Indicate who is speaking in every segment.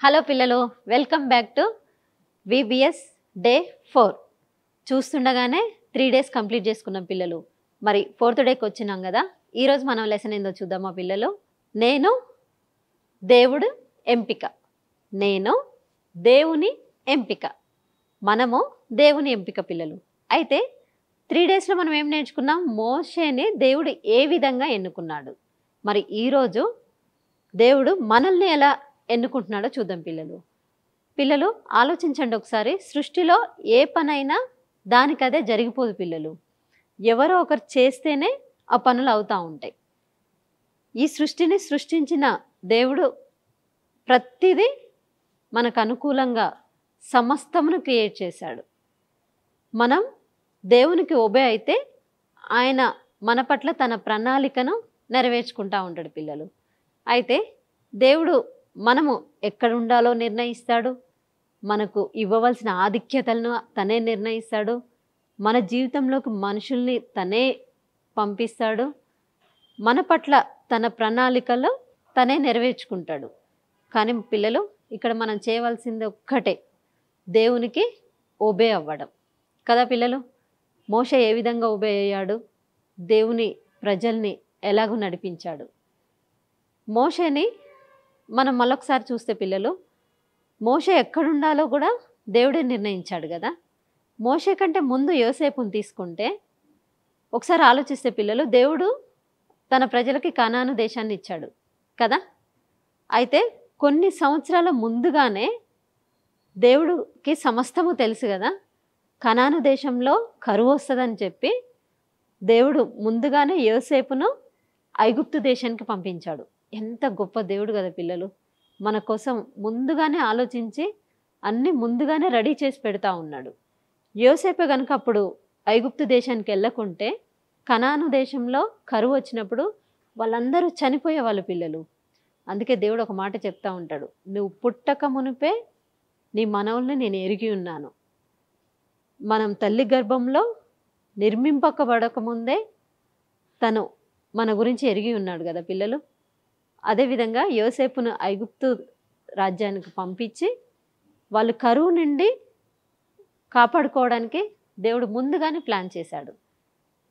Speaker 1: Hello పిల్లలు, welcome back to VBS day 4. చూస్తుండగానే 3 days complete చేసుకున్నాం పిల్లలు. మరి 4th డేకి వచ్చినాం కదా. ఈరోజు మనం లెసన్ ఏందో చూద్దామా పిల్లలు. నేను దేవుడు ఎంపిక. నేను దేవుని ఎంపిక. మనము దేవుని ఎంపిక పిల్లలు. అయితే 3 డేస్లో మనం ఏం నేర్చుకున్నాం? మోషేని దేవుడు ఏ విధంగా ఎన్నుకున్నాడు. మరి ఈరోజు దేవుడు మనల్ని ఎలా ఎన్నుకుంటున్నాడో చూద్దాం పిల్లలు. పిల్లలు ఆలోచించండి ఒకసారి. సృష్టిలో ఏ పనైనా దానికదే జరిగిపోదు పిల్లలు. ఎవరో ఒకరు చేస్తేనే ఆ పనులు అవుతూ ఉంటాయి. ఈ సృష్టిని సృష్టించిన దేవుడు ప్రతిదీ మనకు అనుకూలంగా సమస్తమును క్రియేట్ చేశాడు. మనం దేవునికి ఒబే అయితే ఆయన మన పట్ల తన ప్రణాళికను నెరవేర్చుకుంటూ ఉంటాడు పిల్లలు. అయితే దేవుడు మనము ఎక్కడ ఉండాలో నిర్ణయిస్తాడు. మనకు ఇవ్వవలసిన ఆధిక్యతలను తనే నిర్ణయిస్తాడు. మన జీవితంలోకి మనుషుల్ని తనే పంపిస్తాడు. మన పట్ల తన ప్రణాళికలో తనే నెరవేర్చుకుంటాడు. కానీ పిల్లలు ఇక్కడ మనం చేయవలసింది ఒక్కటే, దేవునికి ఒబే అవ్వడం కదా పిల్లలు. మోషే ఏ విధంగా ఒబే అయ్యాడు? దేవుని ప్రజల్ని ఎలాగో నడిపించాడు. మోషేని మనం మళ్ళొకసారి చూస్తే పిల్లలు, మోషే ఎక్కడుండాలో కూడా దేవుడే నిర్ణయించాడు కదా. మోషే కంటే ముందు యోసేపుని తీసుకుంటే ఒకసారి ఆలోచిస్తే పిల్లలు, దేవుడు తన ప్రజలకి కనాను దేశాన్ని ఇచ్చాడు కదా. అయితే కొన్ని సంవత్సరాల ముందుగానే దేవుడికి సమస్తము తెలుసు కదా. కనాను దేశంలో కరువు వస్తుందని చెప్పి దేవుడు ముందుగానే యోసేపును ఐగుప్తు దేశానికి పంపించాడు. ఎంత గొప్ప దేవుడు కదా పిల్లలు. మన కోసం ముందుగానే ఆలోచించి అన్నీ ముందుగానే రెడీ చేసి పెడతా ఉన్నాడు. యోసేపే కనుక అప్పుడు ఐగుప్తు దేశానికి వెళ్ళకుంటే కనాను దేశంలో కరువు వచ్చినప్పుడు వాళ్ళందరూ చనిపోయే వాళ్ళు పిల్లలు. అందుకే దేవుడు ఒక మాట చెప్తా ఉంటాడు, నువ్వు పుట్టక మునిపే నీ మనవుల్ని నేను ఎరిగి ఉన్నాను. మనం తల్లి గర్భంలో నిర్మింపకబడకముందే తను మన గురించి ఎరిగి ఉన్నాడు కదా పిల్లలు. అదేవిధంగా యోసేపును ఐగుప్తు రాజ్యానికి పంపించి వాళ్ళు కరువు నుండి కాపాడుకోవడానికి దేవుడు ముందుగానే ప్లాన్ చేశాడు.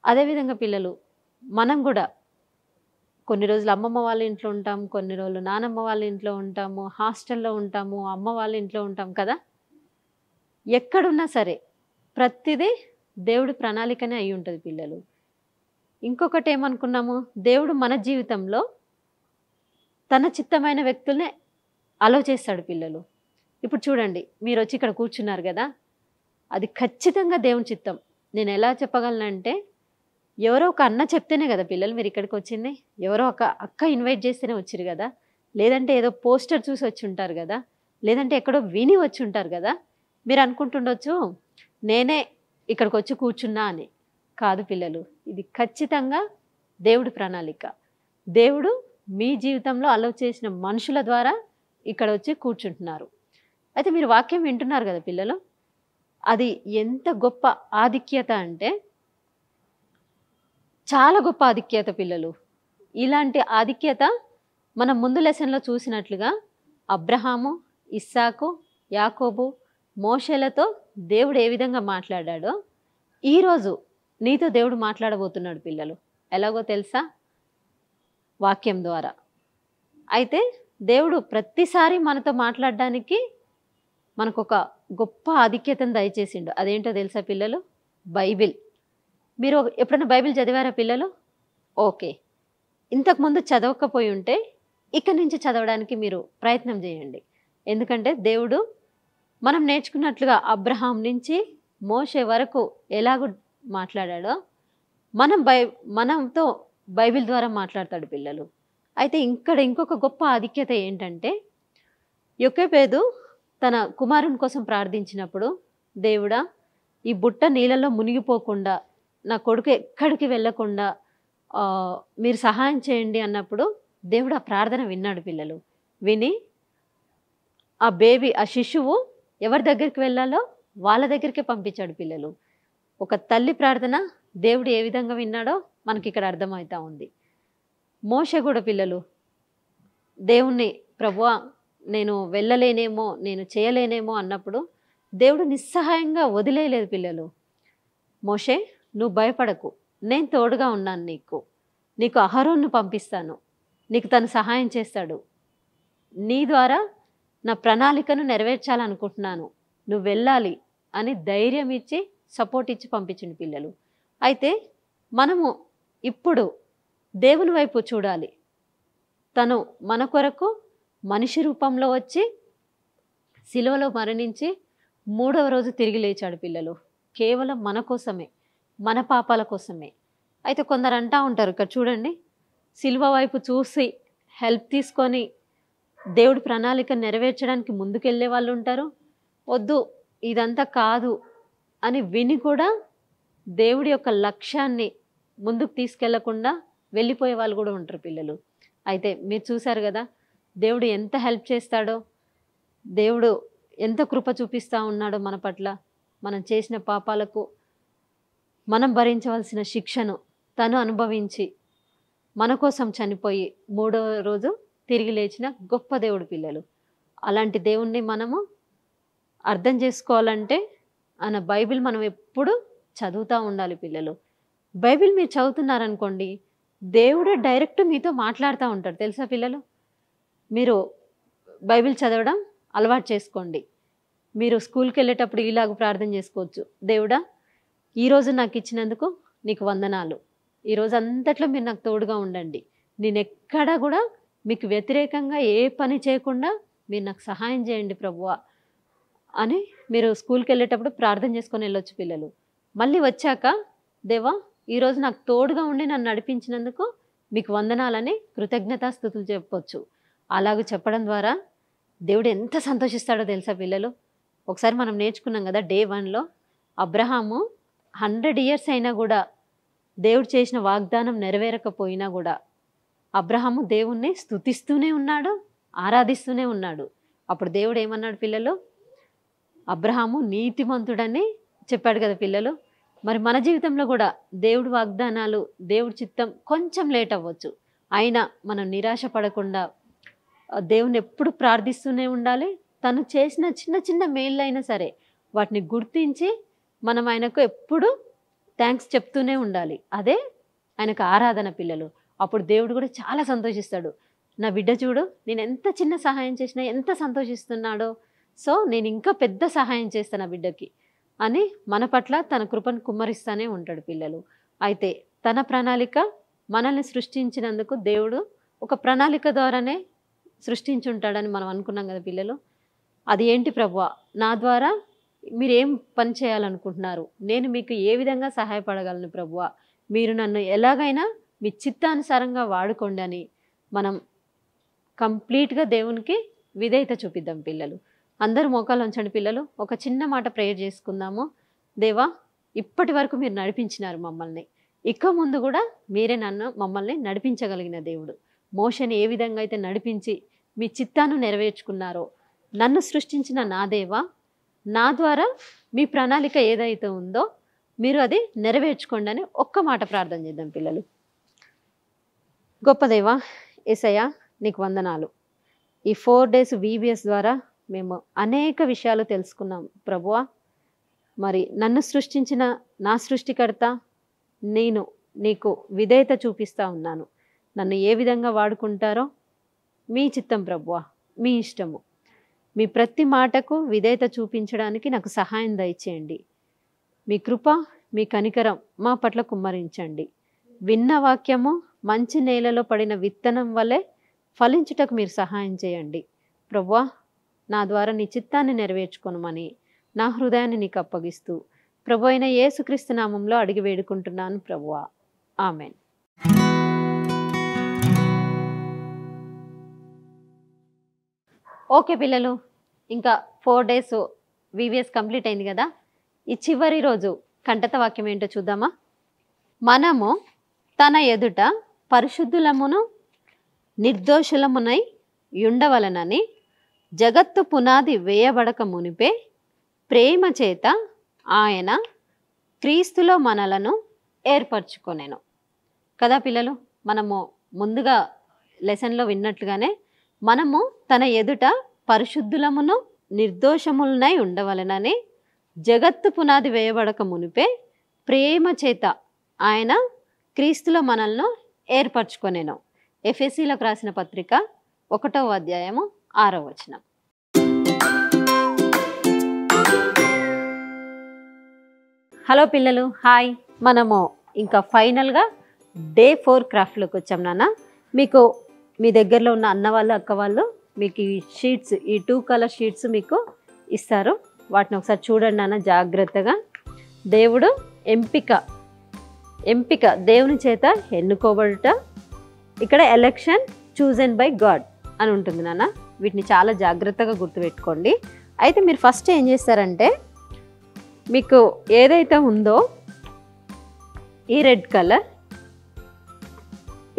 Speaker 1: అదేవిధంగా పిల్లలు మనం కూడా కొన్ని రోజులు అమ్మమ్మ వాళ్ళ ఇంట్లో ఉంటాము, కొన్ని రోజులు నానమ్మ వాళ్ళ ఇంట్లో ఉంటాము, హాస్టల్లో ఉంటాము, అమ్మ వాళ్ళ ఇంట్లో ఉంటాం కదా. ఎక్కడున్నా సరే ప్రతిదీ దేవుడి ప్రణాళికనే అయి ఉంటుంది పిల్లలు. ఇంకొకటి ఏమనుకున్నాము? దేవుడు మన జీవితంలో తన చిత్తమైన వ్యక్తుల్ని అలో చేస్తాడు పిల్లలు. ఇప్పుడు చూడండి, మీరు వచ్చి ఇక్కడ కూర్చున్నారు కదా, అది ఖచ్చితంగా దేవుని చిత్తం. నేను ఎలా చెప్పగలనంటే, ఎవరో ఒక అన్న చెప్తేనే కదా పిల్లలు మీరు ఇక్కడికి వచ్చింది. ఎవరో ఒక అక్క ఇన్వైట్ చేస్తేనే వచ్చారు కదా. లేదంటే ఏదో పోస్టర్ చూసి వచ్చి ఉంటారు కదా. లేదంటే ఎక్కడో విని వచ్చి ఉంటారు కదా. మీరు అనుకుంటుండొచ్చు నేనే ఇక్కడికి వచ్చి కూర్చున్నా అని. కాదు పిల్లలు, ఇది ఖచ్చితంగా దేవుడి ప్రణాళిక. దేవుడు మీ జీవితంలో అలో చేసిన మనుషుల ద్వారా ఇక్కడ వచ్చి కూర్చుంటున్నారు. అయితే మీరు వాక్యం వింటున్నారు కదా పిల్లలు, అది ఎంత గొప్ప ఆధిక్యత అంటే చాలా గొప్ప ఆధిక్యత పిల్లలు. ఇలాంటి ఆధిక్యత మనం ముందు లెసన్లో చూసినట్లుగా అబ్రహాము, ఇస్సాకు, యాకోబు, మోషేలతో దేవుడు ఏ విధంగా మాట్లాడాడో ఈరోజు నీతో దేవుడు మాట్లాడబోతున్నాడు పిల్లలు. ఎలాగో తెలుసా? వాక్యం ద్వారా. అయితే దేవుడు ప్రతిసారి మనతో మాట్లాడడానికి మనకు ఒక గొప్ప ఆధిక్యతను దయచేసిండు. అదేంటో తెలుసా పిల్లలు? బైబిల్. మీరు ఎప్పుడైనా బైబిల్ చదివారా పిల్లలు? ఓకే, ఇంతకుముందు చదవకపోయి ఉంటే ఇక నుంచి చదవడానికి మీరు ప్రయత్నం చేయండి. ఎందుకంటే దేవుడు మనం నేర్చుకున్నట్లుగా అబ్రహాం నుంచి మోషే వరకు ఎలాగో మాట్లాడాడో మనతో బైబిల్ ద్వారా మాట్లాడతాడు పిల్లలు. అయితే ఇక్కడ ఇంకొక గొప్ప ఆధిక్యత ఏంటంటే, యొకేబేదు తన కుమారుని కోసం ప్రార్థించినప్పుడు, దేవుడా ఈ బుట్ట నీళ్ళలో మునిగిపోకుండా, నా కొడుకు ఎక్కడికి వెళ్ళకుండా మీరు సహాయం చేయండి అన్నప్పుడు దేవుడు ఆ ప్రార్థన విన్నాడు పిల్లలు. విని ఆ బేబీ, ఆ శిశువు ఎవరి దగ్గరికి వెళ్ళాలో వాళ్ళ దగ్గరికే పంపించాడు పిల్లలు. ఒక తల్లి ప్రార్థన దేవుడు ఏ విధంగా విన్నాడో మనకి ఇక్కడ అర్థమవుతా ఉంది. మోషే కూడా పిల్లలు దేవుణ్ణి, ప్రభువా నేను వెళ్ళలేనేమో, నేను చేయలేనేమో అన్నప్పుడు దేవుడు నిస్సహాయంగా వదిలేయలేదు పిల్లలు. మోషే, నువ్వు భయపడకు, నేను తోడుగా ఉన్నాను నీకు. నీకు అహరోన్ను పంపిస్తాను, నీకు తను సహాయం చేస్తాడు. నీ ద్వారా నా ప్రణాళికను నెరవేర్చాలనుకుంటున్నాను, నువ్వు వెళ్ళాలి అని ధైర్యం ఇచ్చి సపోర్ట్ ఇచ్చి పంపించింది పిల్లలు. అయితే మనము ఇప్పుడు దేవుని వైపు చూడాలి. తను మన కొరకు మనిషి రూపంలో వచ్చి సిలువలో మరణించి 3వ రోజు తిరిగి లేచాడు పిల్లలు. కేవలం మన కోసమే, మన పాపాల కోసమే. అయితే కొందరు అంటూ ఉంటారు, ఇక్కడ చూడండి, సిలువ వైపు చూసి హెల్ప్ తీసుకొని దేవుడి ప్రణాళిక నెరవేర్చడానికి ముందుకెళ్ళే వాళ్ళు ఉంటారు. వద్దు ఇదంతా కాదు అని విని కూడా దేవుడి యొక్క లక్ష్యాన్ని ముందుకు తీసుకెళ్లకుండా వెళ్ళిపోయే వాళ్ళు కూడా ఉంటారు పిల్లలు. అయితే మీరు చూశారు కదా, దేవుడు ఎంత హెల్ప్ చేస్తాడో, దేవుడు ఎంత కృప చూపిస్తూ ఉన్నాడో మన పట్ల. మనం చేసిన పాపాలకు మనం భరించవలసిన శిక్షను తను అనుభవించి మన కోసం చనిపోయి 3వ రోజు తిరిగి లేచిన గొప్ప దేవుడు పిల్లలు. అలాంటి దేవుణ్ణి మనము అర్థం చేసుకోవాలంటే ఆయన బైబిల్ మనం ఎప్పుడు చదువుతూ ఉండాలి పిల్లలు. బైబిల్ మీరు చదువుతున్నారనుకోండి, దేవుడే డైరెక్ట్ మీతో మాట్లాడుతూ ఉంటాడు తెలుసా పిల్లలు. మీరు బైబిల్ చదవడం అలవాటు చేసుకోండి. మీరు స్కూల్కి వెళ్ళేటప్పుడు ఇలాగ ప్రార్థన చేసుకోవచ్చు. దేవుడా, ఈరోజు నాకు ఇచ్చినందుకు నీకు వందనాలు. ఈరోజు అంతట్లో మీరు నాకు తోడుగా ఉండండి. నేను ఎక్కడా కూడా మీకు వ్యతిరేకంగా ఏ పని చేయకుండా మీరు నాకు సహాయం చేయండి ప్రభువా అని మీరు స్కూల్కి వెళ్ళేటప్పుడు ప్రార్థన చేసుకొని వెళ్ళొచ్చు పిల్లలు. మళ్ళీ వచ్చాక, దేవా ఈరోజు నాకు తోడుగా ఉండి నన్ను నడిపించినందుకు మీకు వందనాలని కృతజ్ఞతాస్తుతులు చెప్పొచ్చు. అలాగ చెప్పడం ద్వారా దేవుడు ఎంత సంతోషిస్తాడో తెలుసా పిల్లలు. ఒకసారి మనం నేర్చుకున్నాం కదా, డే 1లో అబ్రహాము 100 ఇయర్స్ అయినా కూడా దేవుడు చేసిన వాగ్దానం నెరవేరకపోయినా కూడా అబ్రహాము దేవుణ్ణి స్తుతిస్తూనే ఉన్నాడు, ఆరాధిస్తూనే ఉన్నాడు. అప్పుడు దేవుడు ఏమన్నాడు పిల్లలు, అబ్రహాము నీతిమంతుడని చెప్పాడు కదా పిల్లలు. మరి మన జీవితంలో కూడా దేవుడి వాగ్దానాలు, దేవుడి చిత్తం కొంచెం లేట్ అవ్వచ్చు, అయినా మనం నిరాశ పడకుండా దేవుని ఎప్పుడు ప్రార్థిస్తూనే ఉండాలి. తను చేసిన చిన్న చిన్న మేళ్ళైనా సరే వాటిని గుర్తించి మనం ఆయనకు ఎప్పుడు థ్యాంక్స్ చెప్తూనే ఉండాలి. అదే ఆయనకు ఆరాధన పిల్లలు. అప్పుడు దేవుడు కూడా చాలా సంతోషిస్తాడు. నా బిడ్డ చూడు, నేను ఎంత చిన్న సహాయం చేసినా ఎంత సంతోషిస్తున్నాడో, సో నేను ఇంకా పెద్ద సహాయం చేస్తాను నా బిడ్డకి అని మన పట్ల తన కృపను కుమ్మరిస్తూనే ఉంటాడు పిల్లలు. అయితే తన ప్రణాళిక మనల్ని సృష్టించినందుకు దేవుడు ఒక ప్రణాళిక ద్వారానే సృష్టించుంటాడని మనం అనుకున్నాం కదా పిల్లలు. అది ఏంటి ప్రభువా, నా ద్వారా మీరేం పని చేయాలనుకుంటున్నారు, నేను మీకు ఏ విధంగా సహాయపడగలను ప్రభువా, మీరు నన్ను ఎలాగైనా మీ చిత్తానుసారంగా వాడుకోండి అని మనం కంప్లీట్గా దేవునికి విధేయత చూపిద్దాం పిల్లలు. అందరూ మోకాలు ఉంచండి పిల్లలు. ఒక చిన్న మాట ప్రేయర్ చేసుకుందాము. దేవా, ఇప్పటి వరకు మీరు నడిపించినారు మమ్మల్ని, ఇక ముందు కూడా మీరే మమ్మల్ని నడిపించగలిగిన దేవుడు. మోషని ఏ విధంగా అయితే నడిపించి మీ చిత్తాన్ని నెరవేర్చుకున్నారో, నన్ను సృష్టించిన నా దేవా, నా ద్వారా మీ ప్రణాళిక ఏదైతే ఉందో మీరు అది నెరవేర్చుకోండి అని ఒక్క మాట ప్రార్థన చేద్దాం పిల్లలు. గొప్ప దేవా యేసయ్య, నీకు వందనాలు. ఈ 4 days VBS ద్వారా మేము అనేక విషయాలు తెలుసుకున్నాం ప్రభువా. మరి నన్ను సృష్టించిన నా సృష్టికర్త నేను నీకు విధేయత చూపిస్తూ ఉన్నాను. నన్ను ఏ విధంగా వాడుకుంటారో మీ చిత్తం ప్రభువా, మీ ఇష్టము. మీ ప్రతి మాటకు విధేయత చూపించడానికి నాకు సహాయం దయచేయండి. మీ కృప, మీ కనికరం మా పట్ల కుమ్మరించండి. విన్న వాక్యము మంచి నేలలో పడిన విత్తనం వలె ఫలించుటకు మీరు సహాయం చేయండి ప్రభువా. నా ద్వారా నీ చిత్తాన్ని నెరవేర్చుకొనుమని నా హృదయాన్ని నీకు అప్పగిస్తూ ప్రభు అయిన యేసుక్రీస్తు నామంలో అడిగి వేడుకుంటున్నాను ప్రభువా. ఆమెన్. ఓకే పిల్లలు, ఇంకా 4 days VBS కంప్లీట్ అయింది కదా. ఈ చివరి రోజు కంటత వాక్యం ఏంటో చూద్దామా. మనము తన ఎదుట పరిశుద్ధులమును నిర్దోషులమునై ఉండవలనని జగత్తు పునాది వేయబడక మునిపే ప్రేమ చేత ఆయన క్రీస్తులో మనలను ఏర్పరచుకొనెను కదా పిల్లలు. మనము ముందుగా లెసన్లో విన్నట్లుగానే మనము తన ఎదుట పరిశుద్ధులమును నిర్దోషములనై ఉండవలెనని జగత్తు పునాది వేయబడక మునిపే ప్రేమ చేత ఆయన క్రీస్తులో మనల్ని ఏర్పరచుకొనెను. ఎఫెసీలకు రాసిన పత్రిక 1వ అధ్యాయము 6వ వచనం. హలో పిల్లలు, హాయ్. మనము ఇంకా ఫైనల్గా డే 4 క్రాఫ్ట్లోకి వచ్చాం నాన్న. మీకు మీ దగ్గరలో ఉన్న అన్న వాళ్ళు అక్క వాళ్ళు మీకు ఈ షీట్స్, ఈ 2 కలర్ షీట్స్ మీకు ఇస్తారు. వాటిని ఒకసారి చూడండి నాన్న జాగ్రత్తగా. దేవుడు ఎంపిక దేవుని చేత ఎన్నుకోబడుట, ఇక్కడ ఎలక్షన్ చూజన్ బై గాడ్ అని ఉంటుంది నాన్న. వీటిని చాలా జాగ్రత్తగా గుర్తుపెట్టుకోండి. అయితే మీరు ఫస్ట్ ఏం చేస్తారంటే, మీకు ఏదైతే ఉందో ఈ రెడ్ కలర్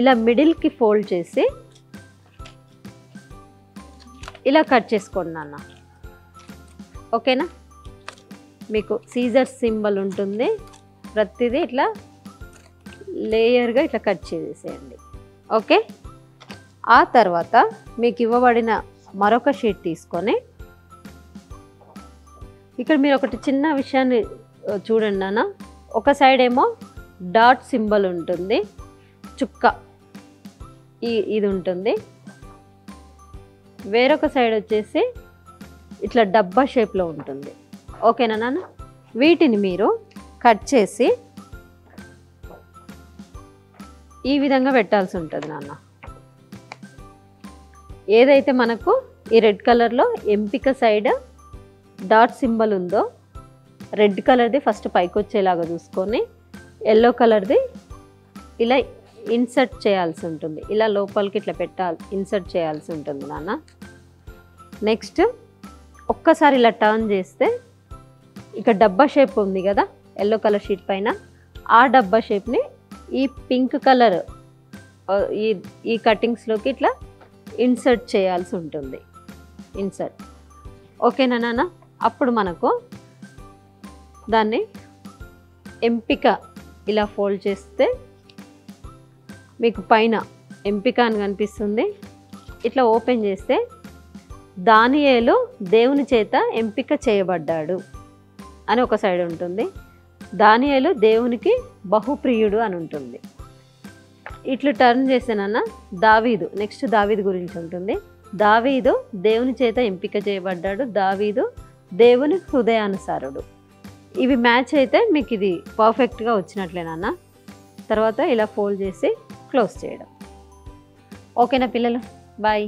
Speaker 1: ఇలా మిడిల్కి ఫోల్డ్ చేసి ఇలా కట్ చేసుకోండి నాన్న. ఓకేనా? మీకు సీజర్ సింబల్ ఉంటుంది. ప్రతిదీ ఇట్లా లేయర్గా ఇట్లా కట్ చేసేయండి. ఓకే. ఆ తర్వాత మీకు ఇవ్వబడిన మరొక షీట్ తీసుకొని ఇక్కడ మీరు ఒకటి చిన్న విషయాన్ని చూడండి నాన్న. ఒక సైడ్ ఏమో డాట్ సింబల్ ఉంటుంది, చుక్క ఇది ఉంటుంది. వేరొక సైడ్ వచ్చేసి ఇట్లా డబ్బా షేప్లో ఉంటుంది. ఓకేనా నాన్న? వీటిని మీరు కట్ చేసి ఈ విధంగా పెట్టాల్సి ఉంటుంది నాన్న. ఏదైతే మనకు ఈ రెడ్ కలర్లో ఎంపిక సైడ్ డాట్ సింబల్ ఉందో, రెడ్ కలర్ది ఫస్ట్ పైకి వచ్చేలాగా చూసుకొని ఎల్లో కలర్ది ఇలా ఇన్సర్ట్ చేయాల్సి ఉంటుంది. ఇలా లోపలికి ఇట్లా ఇన్సర్ట్ చేయాల్సి ఉంటుంది నాన్న. నెక్స్ట్ ఒక్కసారి ఇలా టర్న్ చేస్తే ఇక డబ్బా షేప్ ఉంది కదా ఎల్లో కలర్ షీట్ పైన, ఆ డబ్బా షేప్ని ఈ పింక్ కలర్ ఈ కటింగ్స్లోకి ఇట్లా ఇన్సర్ట్ చేయాల్సి ఉంటుంది. ఇన్సర్ట్. ఓకేనా నాన్న? అప్పుడు మనకు దాన్ని ఎంపిక ఇలా ఫోల్డ్ చేస్తే మీకు పైన ఎంపిక అని కనిపిస్తుంది. ఇట్లా ఓపెన్ చేస్తే దానియేలు దేవుని చేత ఎంపిక చేయబడ్డాడు అని ఒక సైడ్ ఉంటుంది. దానియేలు దేవునికి బహుప్రియుడు అని ఉంటుంది. ఇట్లా టర్న్ చేసానన్న దావీదు, నెక్స్ట్ దావీదు గురించి ఉంటుంది. దావీదు దేవుని చేత ఎంపిక చేయబడ్డాడు, దావీదు దేవుని హృదయానుసారుడు. ఇవి మ్యాచ్ అయితే మీకు ఇది పర్ఫెక్ట్గా వచ్చినట్లేనన్న. తర్వాత ఇలా ఫోల్డ్ చేసి క్లోజ్ చేయడం. ఓకేనా పిల్లలు? బాయ్.